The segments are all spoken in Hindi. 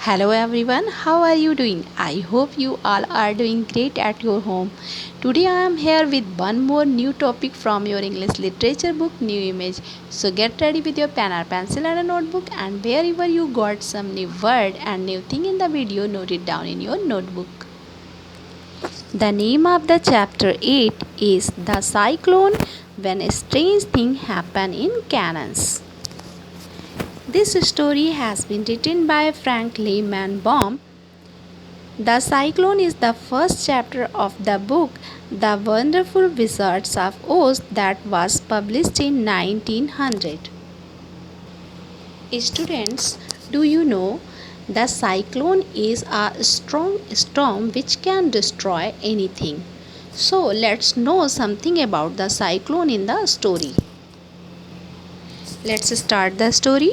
Hello everyone, how are you doing? I hope you all are doing great at your home. Today I am here with one more new topic from your English literature book New Image. So get ready with your pen or pencil and a notebook, and wherever you got some new word and new thing in the video, note it down in your notebook. The name of the chapter 8 is The Cyclone When a Strange Thing Happened in Kansas. This story has been written by Frank Lehman Baum. The Cyclone is the first chapter of the book The Wonderful Wizards of Oz that was published in 1900. Students, do you know the cyclone is a strong storm which can destroy anything? So let's know something about the cyclone in the story. Let's start the story.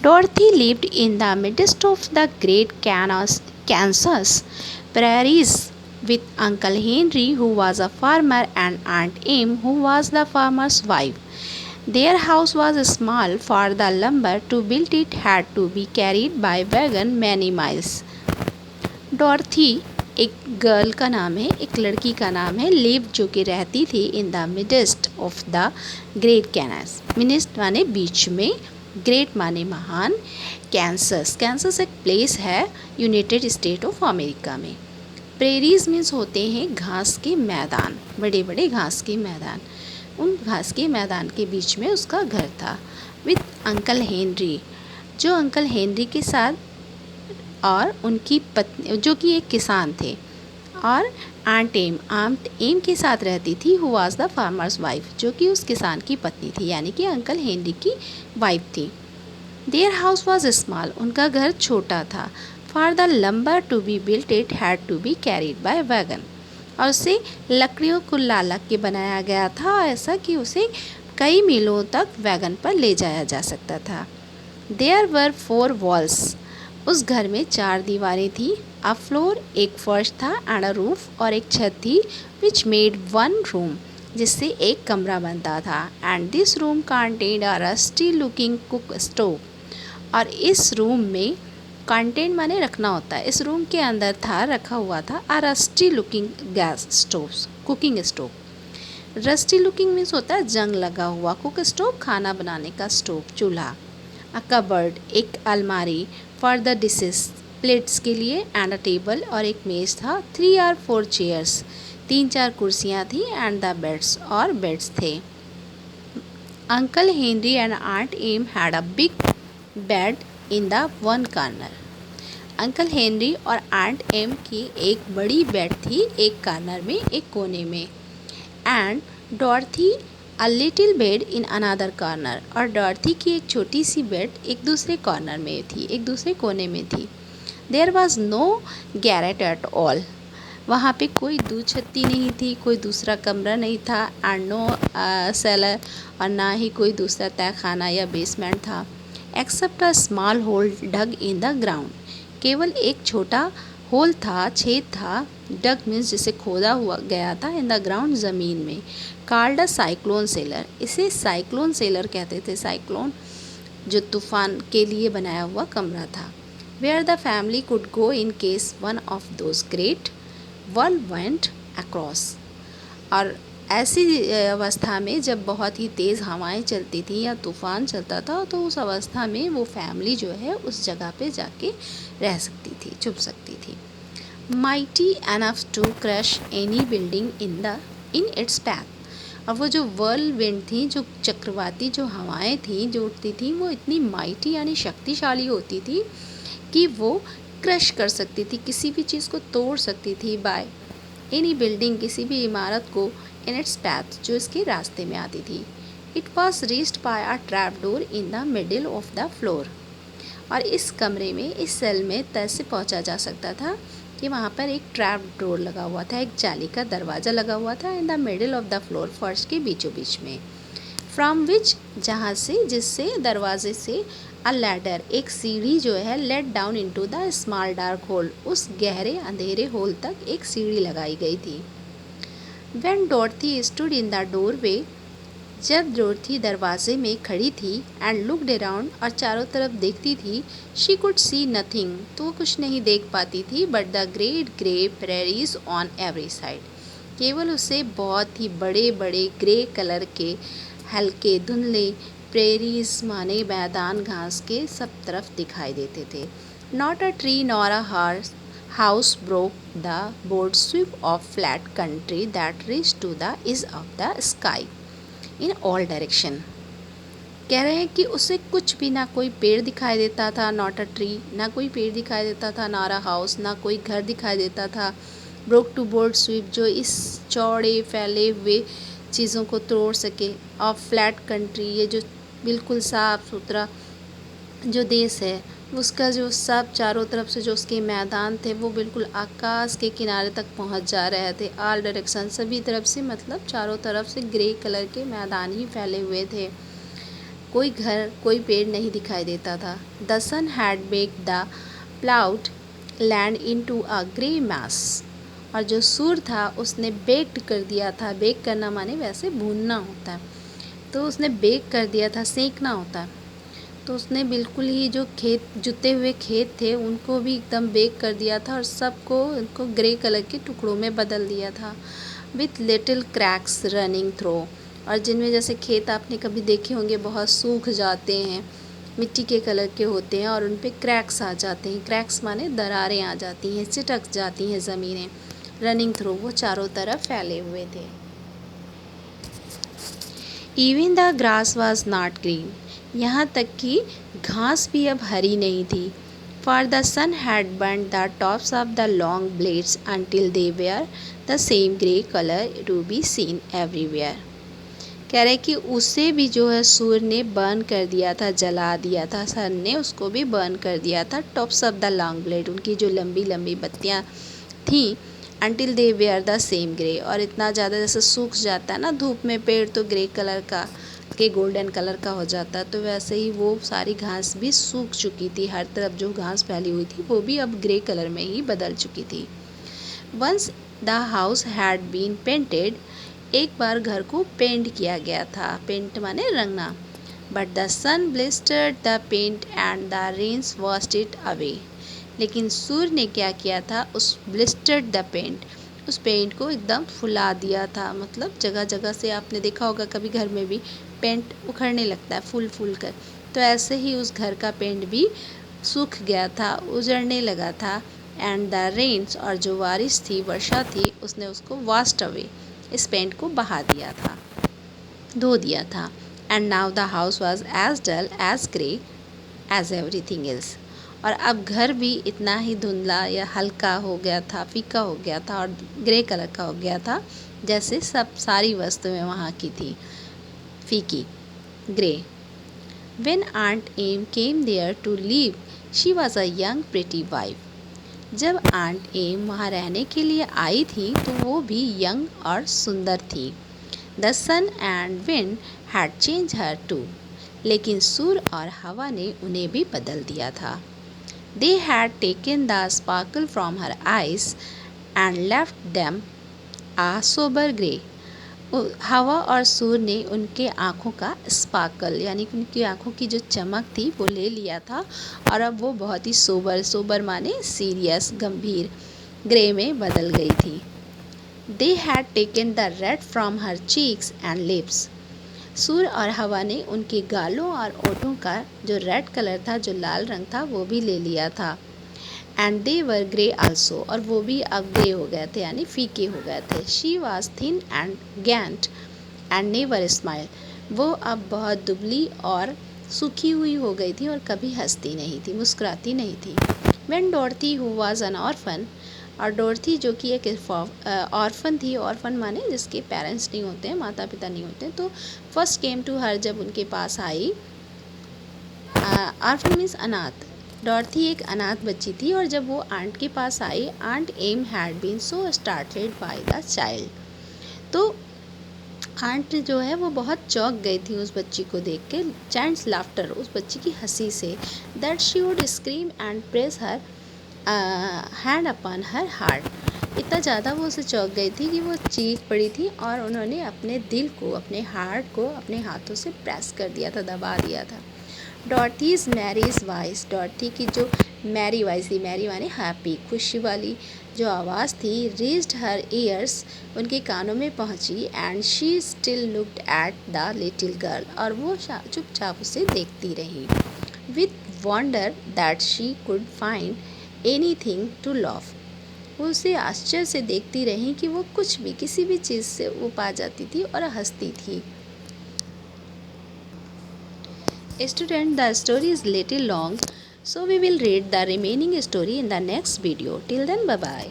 Dorothy lived in the midst of the great Kansas prairies with Uncle Henry, who was a farmer, and Aunt Em, who was the farmer's wife. Their house was small, for the lumber to build it had to be carried by wagon many miles. डॉर्थी एक गर्ल का नाम है, एक लड़की का नाम है, लिव, जो कि रहती थी in the midst of the great Kansas. Midst माने बीच में, ग्रेट माने महान, कैंसस, कैंसस एक प्लेस है यूनाइटेड स्टेट ऑफ अमेरिका में। प्रेरीज मीन्स होते हैं घास के मैदान, बड़े बड़े घास के मैदान। उन घास के मैदान के बीच में उसका घर था विथ अंकल हेनरी, जो अंकल हेनरी के साथ और उनकी पत्नी, जो कि एक किसान थे, और आंट एम के साथ रहती थी, who was the farmer's wife, जो कि उस किसान की पत्नी थी, यानी कि अंकल हेनरी की वाइफ थी। देयर हाउस वाज स्मॉल, उनका घर छोटा था। For the lumber to be built it had to be carried by wagon, और उसे लकड़ियों को ला के बनाया गया था, ऐसा कि उसे कई मीलों तक वैगन पर ले जाया जा सकता था। देयर वर 4 वॉल्स, उस घर में 4 दीवारें थी। अ फ्लोर, एक फर्श था, एंड अ रूफ, और एक छत थी, विच मेड 1 रूम, जिससे एक कमरा बनता था। And this room contained a rusty looking cook stove, और इस रूम में कंटेंट माने रखना होता है, इस रूम के अंदर था, रखा हुआ था, a rusty looking gas stove, cooking stove. Rusty looking means होता है जंग लगा हुआ, कुक स्टोव खाना बनाने का स्टोव, चूल्हा। अ कबर्ड, एक अलमारी, फॉर द डिशेस, प्लेट्स के लिए, एंड अ टेबल, और एक मेज था। 3 or 4 चेयर्स, 3-4 कुर्सियाँ थी, एंड द बेड्स, और बेड्स थे। Uncle Henry and aunt Em had a big bed in the one corner, uncle Henry और आंट एम की एक बड़ी बेड थी एक कॉर्नर में, एक कोने में। And Dorothy a little bed in another corner, और डॉर्थी की एक छोटी सी बेड एक दूसरे कॉर्नर में थी, एक दूसरे कोने में थी। There was no garret at all, वहाँ पे कोई दूछत्ती नहीं थी, कोई दूसरा कमरा नहीं था। एंड नो सेलर, और ना ही कोई दूसरा तहखाना या बेसमेंट था। Except a small hole dug in the ground, केवल एक छोटा होल था, छेद था, डग मीन्स जिसे खोदा हुआ गया था, इन द ग्राउंड, ज़मीन में। कॉल्ड अ साइक्लोन सेलर, इसे साइक्लोन सेलर कहते थे, साइक्लोन जो तूफान के लिए बनाया हुआ कमरा था। Where the family could go in case one of those great whirlwinds arose, और ऐसी अवस्था में जब बहुत ही तेज़ हवाएं चलती थी या तूफ़ान चलता था, तो उस अवस्था में वो फैमिली जो है उस जगह पे जाके रह सकती थी, छुप सकती थी। Mighty enough to crush any building in its path, और वो जो वर्ल्ड विंड थी, जो चक्रवाती जो हवाएं थी जो उठती थी, वो इतनी माइटी यानी शक्तिशाली होती थी कि वो क्रश कर सकती थी, किसी भी चीज़ को तोड़ सकती थी, बाय एनी बिल्डिंग, किसी भी इमारत को, इन इट्स पैथ, जो इसके रास्ते में आती थी। It was reached by a trap door in the middle of the floor, और इस कमरे में, इस सेल में तैसे पहुंचा जा सकता था कि वहाँ पर एक ट्रैप डोर लगा हुआ था, एक जाली का दरवाज़ा लगा हुआ था, in the middle of the floor, फर्श के बीचों बीच में। फ्रॉम विच, जहाँ से, जिससे, दरवाजे से, अ लैडर, एक सीढ़ी जो है, let down into the small dark hole, उस गहरे अंधेरे होल तक एक सीढ़ी लगाई गई थी। When Dorothy stood in the doorway, जब डोरथी दरवाजे में खड़ी थी एंड लुक्ड अराउंड और चारों तरफ देखती थी, शी कुड सी नथिंग, तो वो कुछ नहीं देख पाती थी but the great grey prairies on every side, केवल उसे बहुत ही बड़े बड़े ग्रे कलर के हल्के धुंधले प्रेरीज माने मैदान घास के सब तरफ दिखाई देते थे। Not a tree nor a house broke the broad sweep of flat country that reach to the edge of the sky in all direction. कह रहे हैं कि उसे कुछ भी, ना कोई पेड़ दिखाई देता था, नॉट अ ट्री, ना कोई पेड़ दिखाई देता था, नॉट अ हाउस, ना कोई घर दिखाई देता था, ब्रोक टू बोर्ड स्वीप जो इस चौड़े फैले हुए चीज़ों को तोड़ सके, ऑफ फ्लैट कंट्री ये जो बिल्कुल साफ सुथरा जो देश है, उसका जो सब चारों तरफ से जो उसके मैदान थे वो बिल्कुल आकाश के किनारे तक पहुंच जा रहे थे। ऑल डायरेक्शन सभी तरफ से, मतलब चारों तरफ से ग्रे कलर के मैदान ही फैले हुए थे, कोई घर कोई पेड़ नहीं दिखाई देता था। The sun had baked the ploughed land into a grey mass, और जो सूर्य था उसने बेक्ड कर दिया था, बेक करना माने वैसे भूनना होता है, तो उसने बेक कर दिया था, सेंकना होता है, तो उसने बिल्कुल ही जो जुते हुए खेत थे उनको भी एकदम बेक कर दिया था और सबको उनको ग्रे कलर के टुकड़ों में बदल दिया था। With little cracks running through, और जिनमें जैसे खेत आपने कभी देखे होंगे बहुत सूख जाते हैं, मिट्टी के कलर के होते हैं और उन पे क्रैक्स आ जाते हैं, क्रैक्स माने दरारें आ जाती हैं, चिटक जाती हैं ज़मीनें। रनिंग थ्रू वो चारों तरफ फैले हुए थे। Even the grass was not green, यहाँ तक कि घास भी अब हरी नहीं थी। For the sun had burned the tops of the long blades until they were the same grey colour to be seen everywhere. कह रहे कि उसे भी जो है सूर्य ने बर्न कर दिया था, जला दिया था, सन ने उसको भी बर्न कर दिया था। Tops of the long blade, उनकी जो लंबी लंबी बत्तियाँ थीं, until they were the same grey, और इतना ज़्यादा जैसे सूख जाता है ना धूप में पेड़ तो ग्रे कलर का के गोल्डन कलर का हो जाता है, तो वैसे ही वो सारी घास भी सूख चुकी थी, हर तरफ जो घास फैली हुई थी वो भी अब ग्रे कलर में ही बदल चुकी थी। Once the house had been painted, एक बार घर को पेंट किया गया था, पेंट माने रंगना। But the sun blistered the paint and the rains washed it away, लेकिन सूर्य ने क्या किया था, उस ब्लिस्टर्ड द पेंट, उस पेंट को एकदम फुला दिया था। मतलब जगह जगह से आपने देखा होगा कभी घर में भी पेंट उखड़ने लगता है फूल फूल कर, तो ऐसे ही उस घर का पेंट भी सूख गया था, उजड़ने लगा था। एंड द रेन्स, और जो बारिश थी, वर्षा थी, उसने उसको वॉश्ड अवे, इस पेंट को बहा दिया था, धो दिया था। And now the house was as dull as grey as everything else, और अब घर भी इतना ही धुंधला या हल्का हो गया था, फीका हो गया था और ग्रे कलर का हो गया था, जैसे सब सारी वस्तुएं वहाँ की थी फीकी grey. When Aunt Em came there to live, she was a young pretty wife. जब आंट एम वहाँ रहने के लिए आई थी तो वो भी यंग और सुंदर थी। The sun and wind had changed her too, लेकिन सूर्य और हवा ने उन्हें भी बदल दिया था। They had taken the sparkle from her eyes and left them a sober grey. हवा और सूर्य ने उनके आँखों का स्पार्कल यानी कि उनकी आँखों की जो चमक थी वो ले लिया था, और अब वो बहुत ही सोबर माने सीरियस गंभीर ग्रे में बदल गई थी। They had taken the red from her cheeks and lips, सूर्य और हवा ने उनके गालों और ओठों का जो रेड कलर था, जो लाल रंग था, वो भी ले लिया था। And they were grey also, और वो भी अब ग्रे हो गए थे यानी फीके हो गए थे। She was thin and Gantt and never smile, वो अब बहुत दुबली और सूखी हुई हो गई थी और कभी हंसती नहीं थी, मुस्कुराती नहीं थी। When Dorothy who was an orphan, और डॉर्थी जो कि एक ऑर्फन थी, ऑर्फन माने जिसके पेरेंट्स नहीं होते हैं, माता पिता नहीं होते, तो फर्स्ट केम टू हर, जब उनके पास आई, ऑर्फन मीन्स अनाथ, डॉर्थी एक अनाथ बच्ची थी, और जब वो आंट के पास आई, aunt Em had been so startled by the child, तो आंट जो है वो बहुत चौंक गई थी उस बच्ची को देख के, चाइल्ड्स लाफ्टर, उस बच्ची की हंसी से, that she would scream and press her hand upon her heart, इतना ज़्यादा वो उसे चौंक गई थी कि वो चीख पड़ी थी और उन्होंने अपने दिल को, अपने हार्ट को अपने हाथों से प्रेस कर दिया था, दबा दिया था। डॉर्थीज मैरीज वॉइस, डॉर्थी की जो मैरी वॉइस थी, मैरी माने हैप्पी, खुशी वाली जो आवाज़ थी, रीच्ड हर ईयर्स, उनके कानों में पहुंची। And she still looked at the little girl, और वो चुपचाप उसे देखती रही। With wonder that she could find anything to love, वो उसे आश्चर्य से देखती रही कि वो कुछ भी, किसी भी चीज़ से वो पा जाती थी और हंसती थी। Student, the story is little long, so we will read the remaining story in the next video. Till then, bye bye.